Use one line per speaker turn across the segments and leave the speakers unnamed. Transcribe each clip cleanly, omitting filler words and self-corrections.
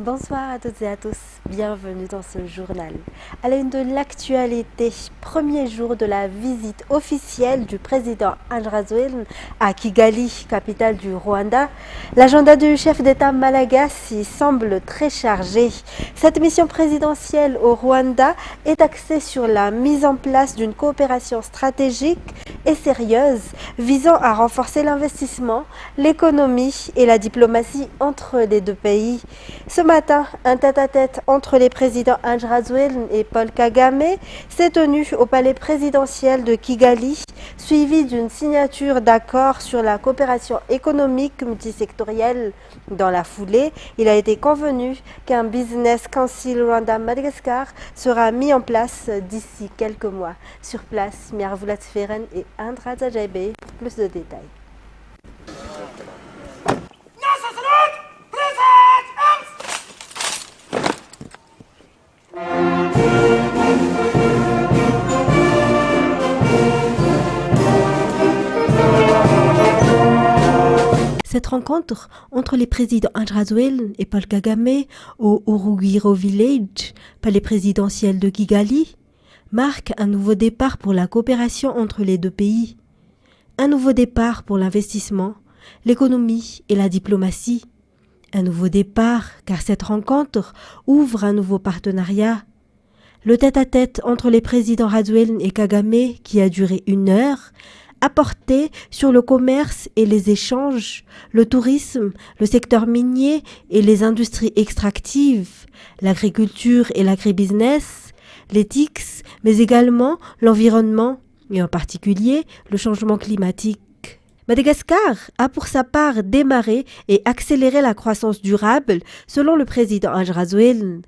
Bonsoir à toutes et à tous, bienvenue dans ce journal. À la une de l'actualité, premier jour de la visite officielle du président Andrazouel à Kigali, capitale du Rwanda, l'agenda du chef d'État malagasy semble très chargé. Cette mission présidentielle au Rwanda est axée sur la mise en place d'une coopération stratégique et sérieuse visant à renforcer l'investissement, l'économie et la diplomatie entre les deux pays. Ce matin, un tête-à-tête entre les présidents Andrazouel et Paul Kagame s'est tenu au palais présidentiel de Kigali, suivi d'une signature d'accord sur la coopération économique multisectorielle. Dans la foulée, il a été convenu qu'un Business Council Rwanda-Madagascar sera mis en place d'ici quelques mois. Sur place, Miarvulat Feren et Andra Zajabe pour plus de détails. Cette rencontre entre les présidents Andrazouel et Paul Kagame au Urugwiro Village, palais présidentiel de Kigali, marque un nouveau départ pour la coopération entre les deux pays. Un nouveau départ pour l'investissement, l'économie et la diplomatie. Un nouveau départ car cette rencontre ouvre un nouveau partenariat. Le tête-à-tête entre les présidents Andrazouel et Kagame, qui a duré 1 heure, a porté sur le commerce et les échanges, le tourisme, le secteur minier et les industries extractives, l'agriculture et l'agribusiness, l'éthique, mais également l'environnement et en particulier le changement climatique. Madagascar a pour sa part démarré et accéléré la croissance durable selon le président Andrazouel.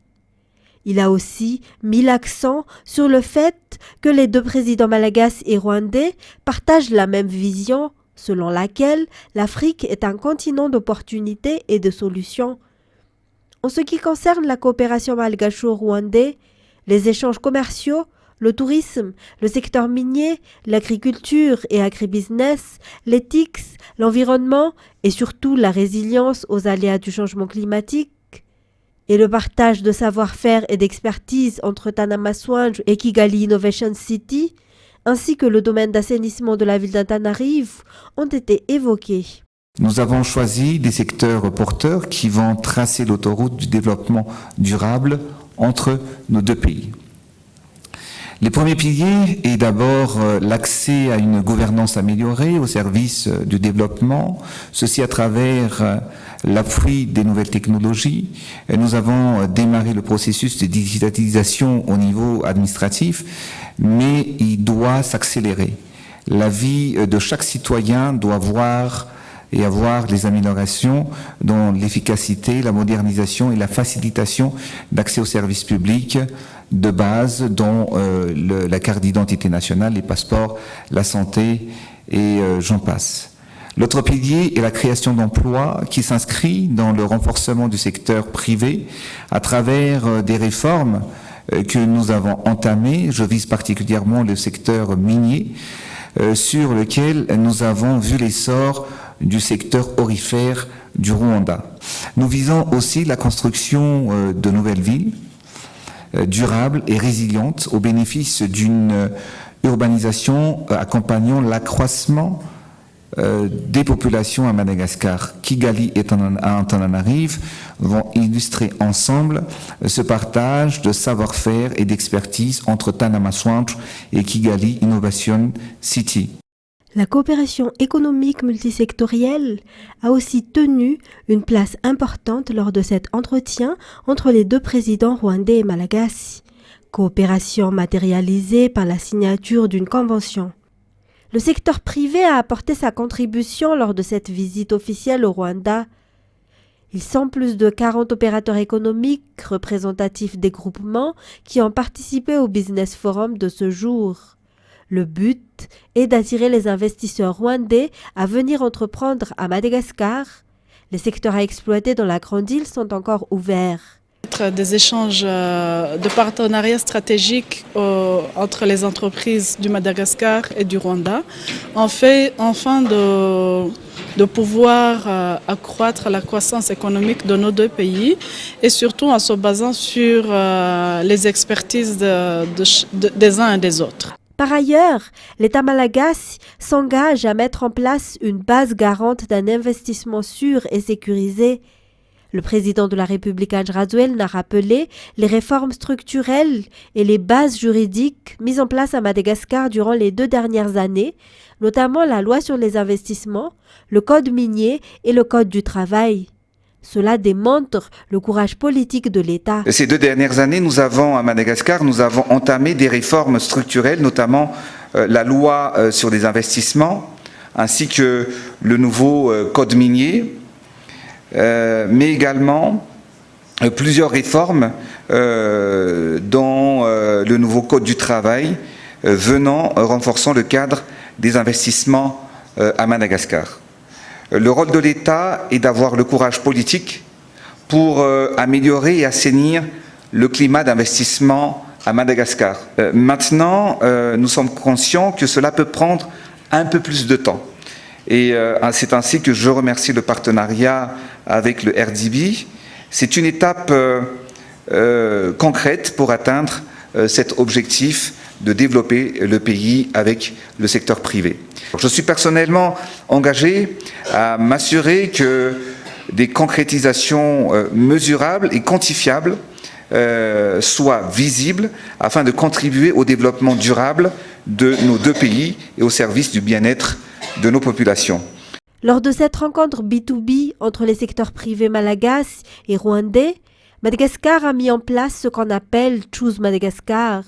Il a aussi mis l'accent sur le fait que les deux présidents malagasy et rwandais partagent la même vision selon laquelle l'Afrique est un continent d'opportunités et de solutions. En ce qui concerne la coopération malgacho-rwandaise, les échanges commerciaux, le tourisme, le secteur minier, l'agriculture et agribusiness, l'éthique, l'environnement et surtout la résilience aux aléas du changement climatique, et le partage de savoir-faire et d'expertise entre Tanamasoundj et Kigali Innovation City, ainsi que le domaine d'assainissement de la ville d'Antananarivo, ont été évoqués.
Nous avons choisi des secteurs porteurs qui vont tracer l'autoroute du développement durable entre nos deux pays. Les premiers piliers est d'abord l'accès à une gouvernance améliorée au service du développement, ceci à travers l'appui des nouvelles technologies. Et nous avons démarré le processus de digitalisation au niveau administratif, mais il doit s'accélérer. La vie de chaque citoyen doit voir et avoir les améliorations dans l'efficacité, la modernisation et la facilitation d'accès aux services publics de base, dont la carte d'identité nationale, les passeports, la santé et j'en passe. L'autre pilier est la création d'emplois qui s'inscrit dans le renforcement du secteur privé à travers des réformes que nous avons entamées. Je vise particulièrement le secteur minier, sur lequel nous avons vu l'essor du secteur aurifère du Rwanda. Nous visons aussi la construction de nouvelles villes durables et résilientes au bénéfice d'une urbanisation accompagnant l'accroissement des populations à Madagascar. Kigali et Antananarivo vont illustrer ensemble ce partage de savoir-faire et d'expertise entre Tanamasoundj et Kigali Innovation City.
La coopération économique multisectorielle a aussi tenu une place importante lors de cet entretien entre les deux présidents rwandais et malagasy. Coopération matérialisée par la signature d'une convention. Le secteur privé a apporté sa contribution lors de cette visite officielle au Rwanda. Ils sont plus de 40 opérateurs économiques représentatifs des groupements qui ont participé au Business Forum de ce jour. Le but est d'attirer les investisseurs rwandais à venir entreprendre à Madagascar. Les secteurs à exploiter dans la grande île sont encore ouverts.
Des échanges de partenariats stratégiques entre les entreprises du Madagascar et du Rwanda, afin de pouvoir accroître la croissance économique de nos deux pays et surtout en se basant sur les expertises des uns et des autres.
Par ailleurs, l'État malagasy s'engage à mettre en place une base garante d'un investissement sûr et sécurisé. Le président de la République Andry Rajoelina a rappelé les réformes structurelles et les bases juridiques mises en place à Madagascar durant les 2 dernières années, notamment la loi sur les investissements, le code minier et le code du travail. Cela démontre le courage politique de l'État.
Ces 2 dernières années, à Madagascar, nous avons entamé des réformes structurelles, notamment la loi sur les investissements, ainsi que le nouveau code minier, mais également plusieurs réformes dans le nouveau code du travail, renforçant le cadre des investissements à Madagascar. Le rôle de l'État est d'avoir le courage politique pour améliorer et assainir le climat d'investissement à Madagascar. Maintenant, nous sommes conscients que cela peut prendre un peu plus de temps. Et c'est ainsi que je remercie le partenariat avec le RDB. C'est une étape concrète pour atteindre cet objectif de développer le pays avec le secteur privé. Je suis personnellement engagé à m'assurer que des concrétisations mesurables et quantifiables soient visibles afin de contribuer au développement durable de nos deux pays et au service du bien-être de nos populations.
Lors de cette rencontre B2B entre les secteurs privés malagasy et rwandais, Madagascar a mis en place ce qu'on appelle Choose Madagascar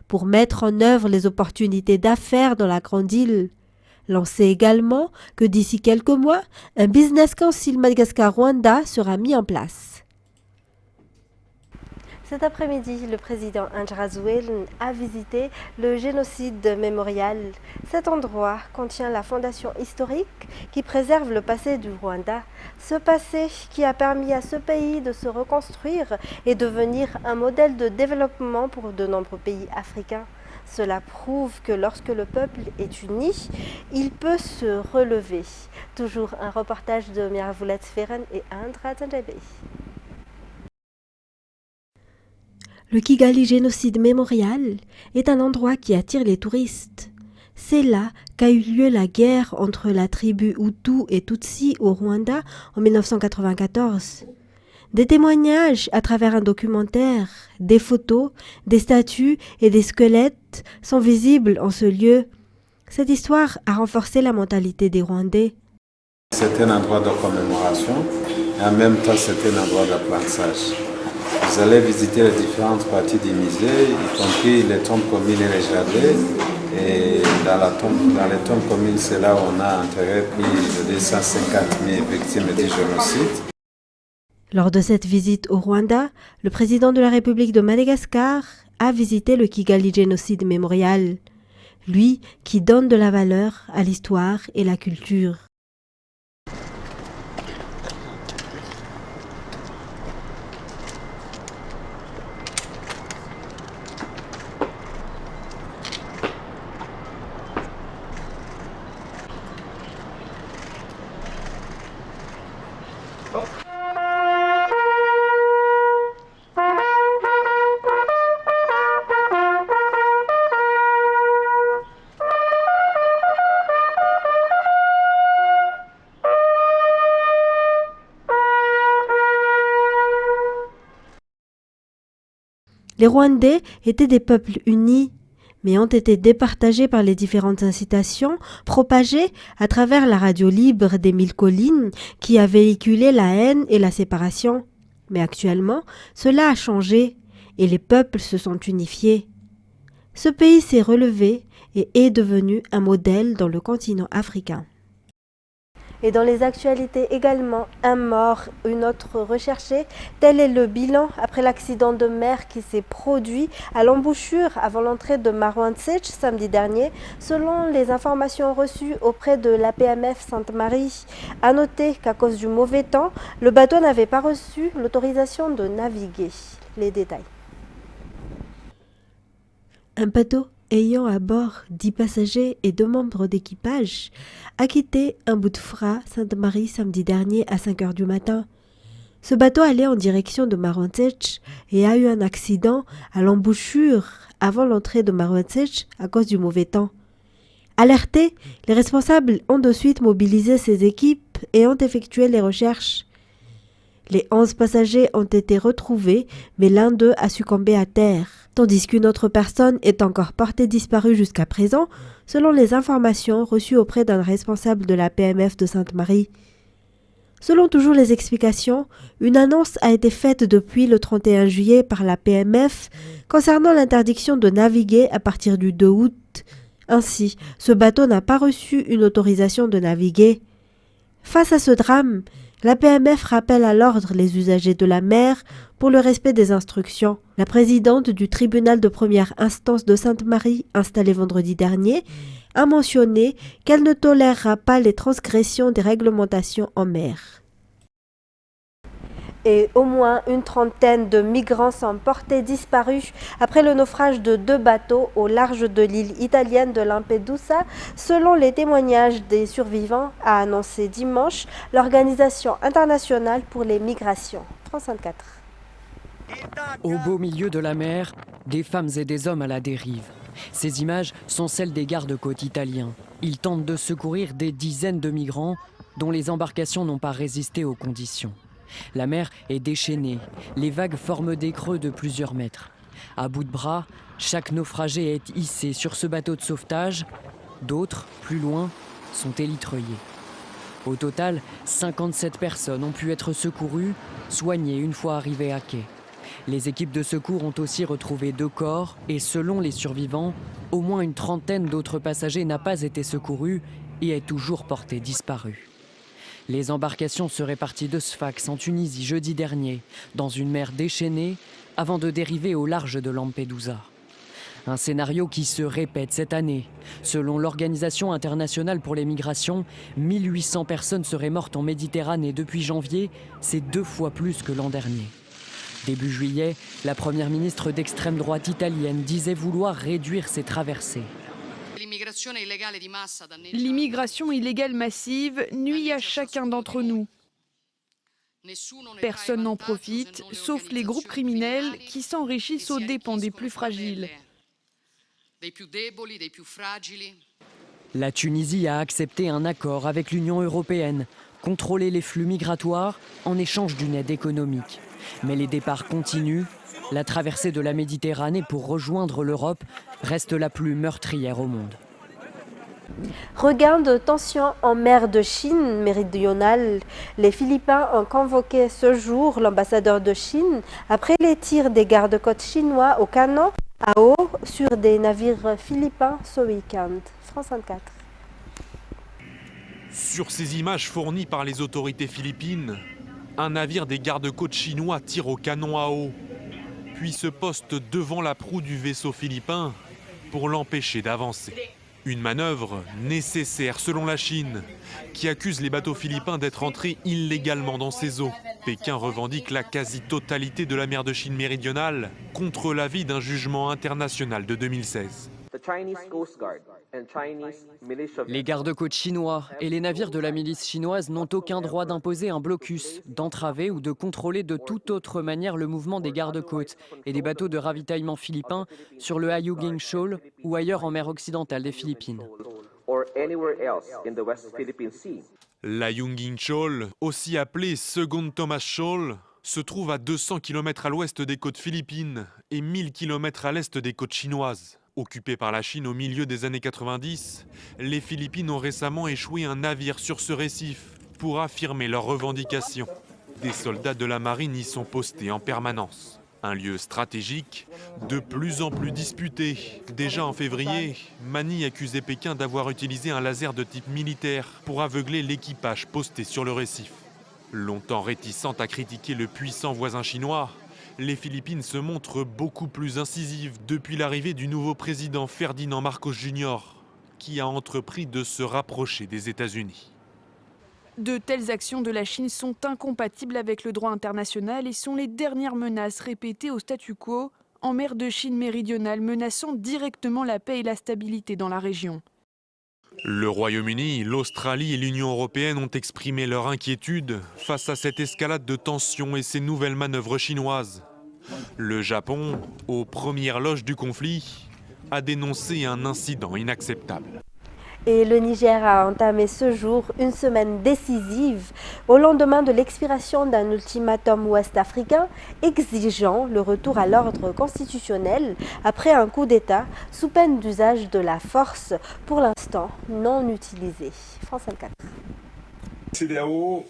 pour mettre en œuvre les opportunités d'affaires dans la grande île. Lancé également que d'ici quelques mois, un business council Madagascar-Rwanda sera mis en place. Cet après-midi, le président Andry Rajoelina a visité le Génocide Mémorial. Cet endroit contient la fondation historique qui préserve le passé du Rwanda. Ce passé qui a permis à ce pays de se reconstruire et devenir un modèle de développement pour de nombreux pays africains. Cela prouve que lorsque le peuple est uni, il peut se relever. Toujours un reportage de Miravoulet Feren et Andra Tandjabe. Le Kigali Génocide Mémorial est un endroit qui attire les touristes. C'est là qu'a eu lieu la guerre entre la tribu Hutu et Tutsi au Rwanda en 1994. Des témoignages à travers un documentaire, des photos, des statues et des squelettes sont visibles en ce lieu. Cette histoire a renforcé la mentalité des Rwandais.
C'était un endroit de commémoration et en même temps c'était un endroit d'apprentissage. Vous allez visiter les différentes parties du musée, y compris les tombes communes et les jardins. Et dans les tombes communes, c'est là où on a enterré plus de 250 000 victimes du génocide.
Lors de cette visite au Rwanda, le président de la République de Madagascar a visité le Kigali Génocide Mémorial, lui qui donne de la valeur à l'histoire et la culture. Les Rwandais étaient des peuples unis, mais ont été départagés par les différentes incitations propagées à travers la radio libre d'Émile Colline qui a véhiculé la haine et la séparation. Mais actuellement, cela a changé et les peuples se sont unifiés. Ce pays s'est relevé et est devenu un modèle dans le continent africain. Et dans les actualités également, un mort, une autre recherchée. Tel est le bilan après l'accident de mer qui s'est produit à l'embouchure avant l'entrée de Marwantsech samedi dernier, selon les informations reçues auprès de l'APMF Sainte-Marie. À noter qu'à cause du mauvais temps, le bateau n'avait pas reçu l'autorisation de naviguer. Les détails. Un bateau ayant à bord 10 passagers et 2 membres d'équipage a quitté Mboutfra, Sainte-Marie, samedi dernier à 5 h du matin. Ce bateau allait en direction de Marwantsech et a eu un accident à l'embouchure avant l'entrée de Marwantsech à cause du mauvais temps. Alertés, les responsables ont de suite mobilisé ces équipes et ont effectué les recherches. Les 11 passagers ont été retrouvés, mais l'un d'eux a succombé à terre, tandis qu'une autre personne est encore portée disparue jusqu'à présent, selon les informations reçues auprès d'un responsable de la PMF de Sainte-Marie. Selon toujours les explications, une annonce a été faite depuis le 31 juillet par la PMF concernant l'interdiction de naviguer à partir du 2 août. Ainsi, ce bateau n'a pas reçu une autorisation de naviguer. Face à ce drame, la PMF rappelle à l'ordre les usagers de la mer pour le respect des instructions. La présidente du tribunal de première instance de Sainte-Marie, installée vendredi dernier, a mentionné qu'elle ne tolérera pas les transgressions des réglementations en mer. Et au moins une trentaine de migrants sont portés disparus après le naufrage de 2 bateaux au large de l'île italienne de Lampedusa, selon les témoignages des survivants, a annoncé dimanche l'Organisation internationale pour les migrations. France 24.
Au beau milieu de la mer, des femmes et des hommes à la dérive. Ces images sont celles des gardes-côtes italiens. Ils tentent de secourir des dizaines de migrants dont les embarcations n'ont pas résisté aux conditions. La mer est déchaînée, les vagues forment des creux de plusieurs mètres. À bout de bras, chaque naufragé est hissé sur ce bateau de sauvetage. D'autres, plus loin, sont élitreillés. Au total, 57 personnes ont pu être secourues, soignées une fois arrivées à quai. Les équipes de secours ont aussi retrouvé 2 corps et selon les survivants, au moins une trentaine d'autres passagers n'a pas été secourue et est toujours portée disparue. Les embarcations seraient parties de Sfax en Tunisie jeudi dernier, dans une mer déchaînée, avant de dériver au large de Lampedusa. Un scénario qui se répète cette année. Selon l'Organisation internationale pour les migrations, 1800 personnes seraient mortes en Méditerranée depuis janvier, c'est 2 fois plus que l'an dernier. Début juillet, la première ministre d'extrême droite italienne disait vouloir réduire ces traversées.
L'immigration illégale massive nuit à chacun d'entre nous. Personne n'en profite, sauf les groupes criminels qui s'enrichissent aux dépens des plus fragiles.
La Tunisie a accepté un accord avec l'Union européenne, contrôler les flux migratoires en échange d'une aide économique. Mais les départs continuent. La traversée de la Méditerranée pour rejoindre l'Europe reste la plus meurtrière au monde.
Regain de tension en mer de Chine méridionale. Les Philippins ont convoqué ce jour l'ambassadeur de Chine après les tirs des gardes-côtes chinois au canon à eau sur des navires philippins ce week-end. France 24.
Sur ces images fournies par les autorités philippines, un navire des gardes-côtes chinois tire au canon à eau, puis se poste devant la proue du vaisseau philippin pour l'empêcher d'avancer. Une manœuvre nécessaire selon la Chine, qui accuse les bateaux philippins d'être entrés illégalement dans ces eaux. Pékin revendique la quasi-totalité de la mer de Chine méridionale contre l'avis d'un jugement international de 2016.
Les gardes-côtes chinois et les navires de la milice chinoise n'ont aucun droit d'imposer un blocus, d'entraver ou de contrôler de toute autre manière le mouvement des gardes-côtes et des bateaux de ravitaillement philippins sur le Ayungin Shoal ou ailleurs en mer occidentale des Philippines.
L'Ayungin Shoal, aussi appelé Second Thomas Shoal, se trouve à 200 km à l'ouest des côtes philippines et 1000 km à l'est des côtes chinoises. Occupées par la Chine au milieu des années 90, les Philippines ont récemment échoué un navire sur ce récif pour affirmer leurs revendications. Des soldats de la marine y sont postés en permanence. Un lieu stratégique, de plus en plus disputé. Déjà en février, Mani accusait Pékin d'avoir utilisé un laser de type militaire pour aveugler l'équipage posté sur le récif. Longtemps réticente à critiquer le puissant voisin chinois, les Philippines se montrent beaucoup plus incisives depuis l'arrivée du nouveau président Ferdinand Marcos Jr., qui a entrepris de se rapprocher des États-Unis.
De telles actions de la Chine sont incompatibles avec le droit international et sont les dernières menaces répétées au statu quo en mer de Chine méridionale, menaçant directement la paix et la stabilité dans la région.
Le Royaume-Uni, l'Australie et l'Union européenne ont exprimé leur inquiétude face à cette escalade de tensions et ces nouvelles manœuvres chinoises. Le Japon, aux premières loges du conflit, a dénoncé un incident inacceptable.
Et le Niger a entamé ce jour une semaine décisive au lendemain de l'expiration d'un ultimatum ouest-africain exigeant le retour à l'ordre constitutionnel après un coup d'État sous peine d'usage de la force, pour l'instant non utilisé. France 24.
CEDEAO,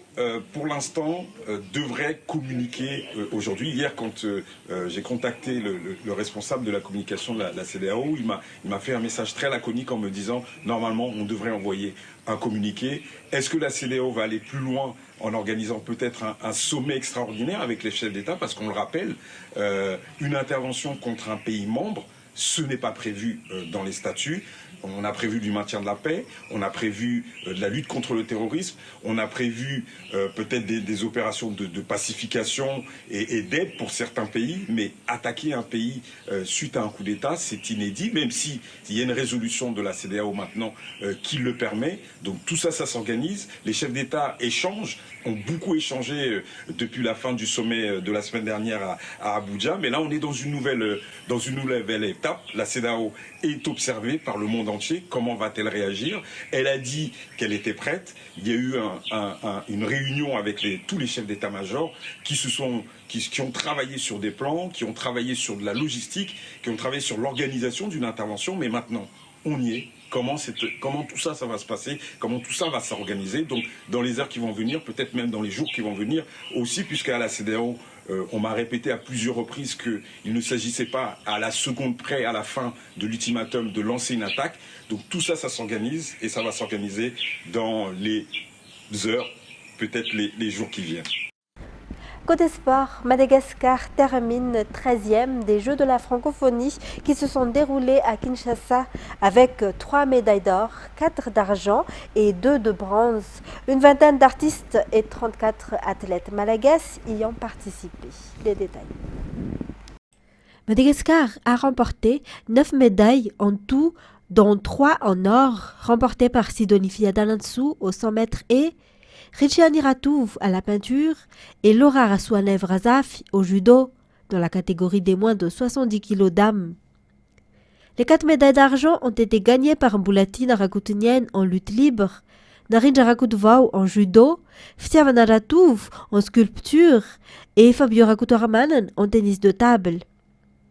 pour l'instant, devrait communiquer aujourd'hui. Hier, quand j'ai contacté le responsable de la communication de la CEDEAO, il m'a fait un message très laconique en me disant « Normalement, on devrait envoyer un communiqué ». Est-ce que la CEDEAO va aller plus loin en organisant peut-être un sommet extraordinaire avec les chefs d'État? Parce qu'on le rappelle, une intervention contre un pays membre, ce n'est pas prévu dans les statuts. On a prévu du maintien de la paix, on a prévu de la lutte contre le terrorisme, on a prévu peut-être des opérations de pacification et d'aide pour certains pays, mais attaquer un pays suite à un coup d'État, c'est inédit, même s'il y a une résolution de la CEDEAO maintenant qui le permet. Donc tout ça, ça s'organise. Les chefs d'État échangent, ont beaucoup échangé depuis la fin du sommet de la semaine dernière à Abuja, mais là on est dans une nouvelle étape. La CEDEAO est observée par le monde entier. Comment va-t-elle réagir? Elle a dit qu'elle était prête. Il y a eu une réunion avec tous les chefs d'état-major qui ont travaillé sur des plans, qui ont travaillé sur de la logistique, qui ont travaillé sur l'organisation d'une intervention. Mais maintenant, on y est. Comment tout ça va se passer? Comment tout ça va s'organiser? Donc, dans les heures qui vont venir, peut-être même dans les jours qui vont venir aussi, puisqu'à la CEDEAO, on m'a répété à plusieurs reprises qu'il ne s'agissait pas à la seconde près, à la fin de l'ultimatum, de lancer une attaque. Donc tout ça, ça s'organise et ça va s'organiser dans les heures, peut-être les jours qui viennent.
Côté sport, Madagascar termine 13e des Jeux de la francophonie qui se sont déroulés à Kinshasa avec 3 médailles d'or, 4 d'argent et 2 de bronze. Une vingtaine d'artistes et 34 athlètes malagasy y ont participé. Les détails. Madagascar a remporté 9 médailles en tout, dont 3 en or, remportées par Sidonie Fiadalantsou au 100 mètres et Richiani Ratouv à la peinture et Laura Rasouanev Razaf au judo dans la catégorie des moins de 70 kg d'âme. Les 4 médailles d'argent ont été gagnées par Boulati Narakutunian en lutte libre, Narin Jarakutvau en judo, Ftiavana Ratouv en sculpture et Fabio Rakutoramanen en tennis de table.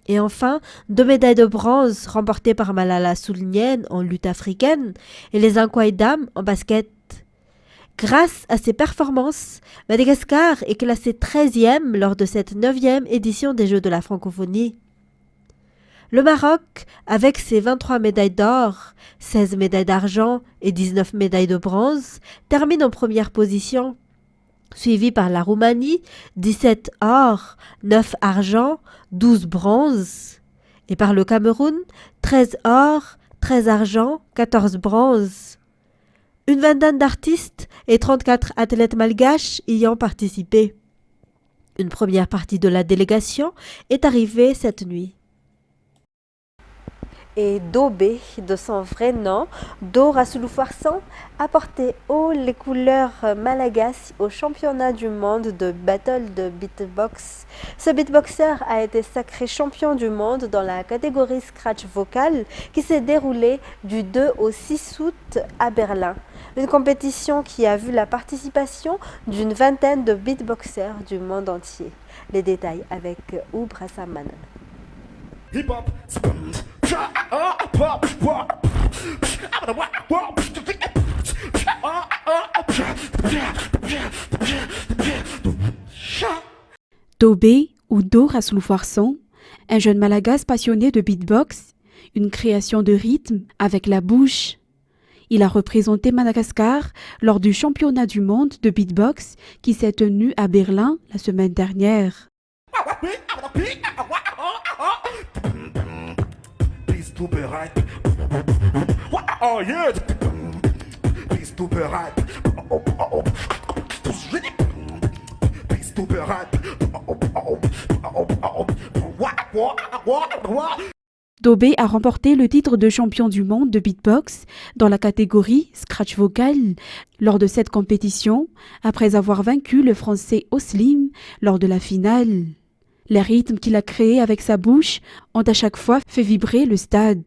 Et enfin, 2 médailles de bronze remportées par Malala Soulnienne en lutte africaine et les Inkwai dames en basket. Grâce à ses performances, Madagascar est classé 13e lors de cette 9e édition des Jeux de la francophonie. Le Maroc, avec ses 23 médailles d'or, 16 médailles d'argent et 19 médailles de bronze, termine en première position, suivi par la Roumanie, 17 or, 9 argent, 12 bronze, et par le Cameroun, 13 or, 13 argent, 14 bronze. Une vingtaine d'artistes et 34 athlètes malgaches y ont participé. Une première partie de la délégation est arrivée cette nuit. Et Dobé, de son vrai nom, Do Rasulufarsan, a porté haut les couleurs malagasy au championnat du monde de battle de beatbox. Ce beatboxer a été sacré champion du monde dans la catégorie scratch vocal qui s'est déroulée du 2 au 6 août à Berlin. Une compétition qui a vu la participation d'une vingtaine de beatboxers du monde entier. Les détails avec Oubra Saman.
Hip-hop.
Dobé
Udo Rasloufarson, un jeune Malagasy passionné de beatbox, une création de rythme avec la bouche. Il a représenté Madagascar lors du championnat du monde de beatbox qui s'est tenu à Berlin la semaine dernière. Dobé a remporté le titre de champion du monde de beatbox dans la catégorie scratch vocal lors de cette compétition, après avoir vaincu le Français Oslim lors de la finale. Les rythmes qu'il a créés avec sa bouche ont à chaque fois fait vibrer le stade.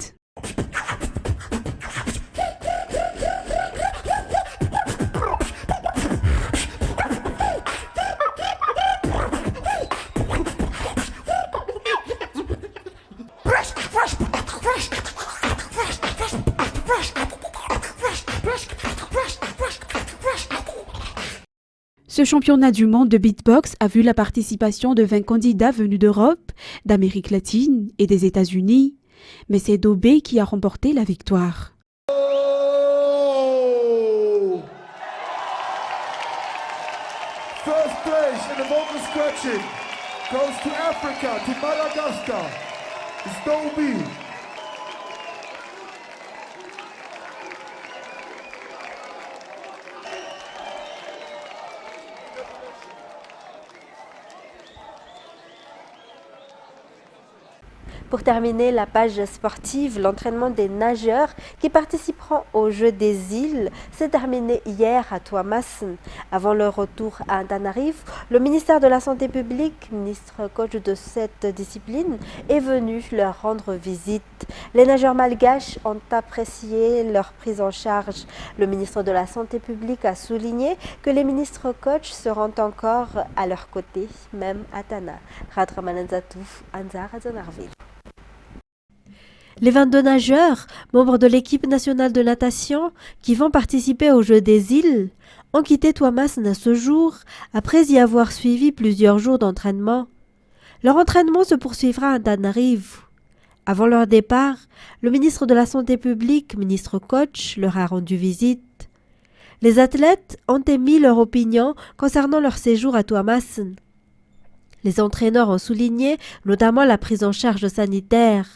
Ce championnat du monde de beatbox a vu la participation de 20 candidats venus d'Europe, d'Amérique latine et des États-Unis. Mais c'est Dobé qui a remporté la victoire.
Oh! First place in the vocal scratching goes to Africa, to Madagascar. It's Dobé.
Pour terminer la page sportive, l'entraînement des nageurs qui participeront aux Jeux des îles s'est terminé hier à Tuamasin. Avant leur retour à Antananarivo, le ministère de la Santé publique, ministre coach de cette discipline, est venu leur rendre visite. Les nageurs malgaches ont apprécié leur prise en charge. Le ministre de la Santé publique a souligné que les ministres coachs seront encore à leur côté, même à Tana. Les 22 nageurs, membres de l'équipe nationale de natation, qui vont participer aux Jeux des îles, ont quitté Tuamasin ce jour, après y avoir suivi plusieurs jours d'entraînement. Leur entraînement se poursuivra à Antananarivo. Avant leur départ, le ministre de la Santé publique, ministre coach, leur a rendu visite. Les athlètes ont émis leur opinion concernant leur séjour à Tuamasin. Les entraîneurs ont souligné notamment la prise en charge sanitaire.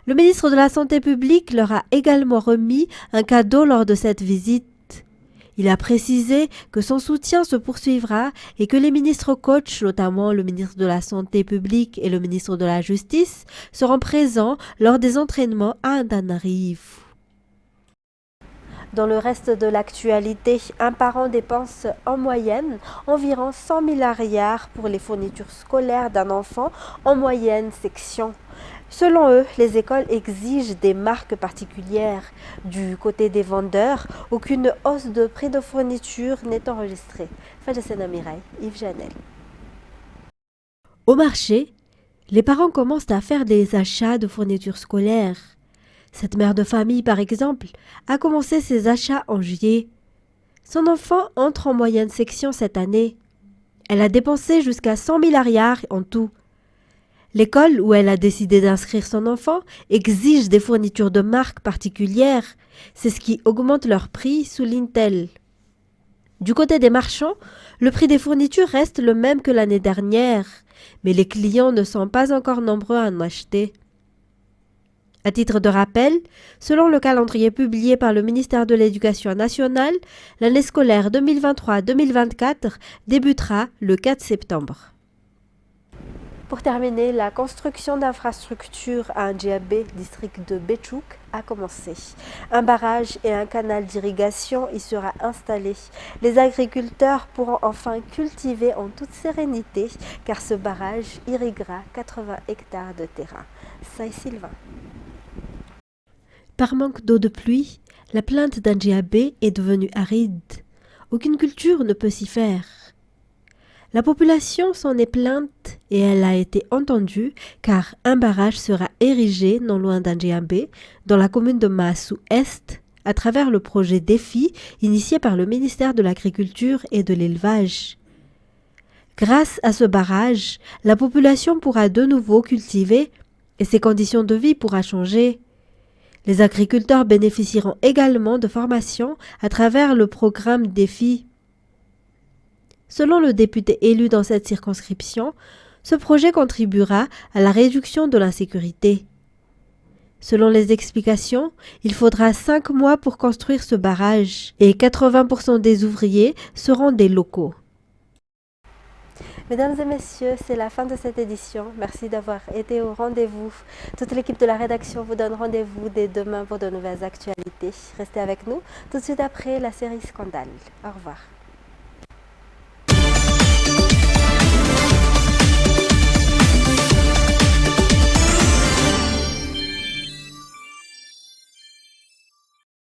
Le ministre de la Santé publique leur a également remis un cadeau lors de cette visite. Il a précisé que son soutien se poursuivra et que les ministres coachs, notamment le ministre de la Santé publique et le ministre de la Justice, seront présents lors des entraînements à Antananarivo. Dans le reste de l'actualité, un parent dépense en moyenne environ 100 000 ariars pour les fournitures scolaires d'un enfant en moyenne section. Selon eux, les écoles exigent des marques particulières. Du côté des vendeurs, aucune hausse de prix de fourniture n'est enregistrée. Yves Janel. Au marché, les parents commencent à faire des achats de fournitures scolaires. Cette mère de famille, par exemple, a commencé ses achats en juillet. Son enfant entre en moyenne section cette année. Elle a dépensé jusqu'à 100 000 ariars en tout. L'école où elle a décidé d'inscrire son enfant exige des fournitures de marque particulières. C'est ce qui augmente leur prix, souligne-t-elle. Du côté des marchands, le prix des fournitures reste le même que l'année dernière, mais les clients ne sont pas encore nombreux à en acheter. À titre de rappel, selon le calendrier publié par le ministère de l'Éducation nationale, l'année scolaire 2023-2024 débutera le 4 septembre. Pour terminer, la construction d'infrastructures à Ndjiabé, district de Béchouk, a commencé. Un barrage et un canal d'irrigation y sera installé. Les agriculteurs pourront enfin cultiver en toute sérénité, car ce barrage irriguera 80 hectares de terrain. Saï-Sylvain. Par manque d'eau de pluie, la plainte d'Ndjiabé est devenue aride. Aucune culture ne peut s'y faire. La population s'en est plainte et elle a été entendue car un barrage sera érigé non loin d'Ndjiabé, dans la commune de Maassou-Est, à travers le projet DEFI initié par le ministère de l'Agriculture et de l'Élevage. Grâce à ce barrage, la population pourra de nouveau cultiver et ses conditions de vie pourra changer. Les agriculteurs bénéficieront également de formations à travers le programme DEFI. Selon le député élu dans cette circonscription, ce projet contribuera à la réduction de l'insécurité. Selon les explications, il faudra 5 mois pour construire ce barrage et 80% des ouvriers seront des locaux. Mesdames et messieurs, c'est la fin de cette édition. Merci d'avoir été au rendez-vous. Toute l'équipe de la rédaction vous donne rendez-vous dès demain pour de nouvelles actualités. Restez avec nous tout de suite après la série Scandale. Au revoir.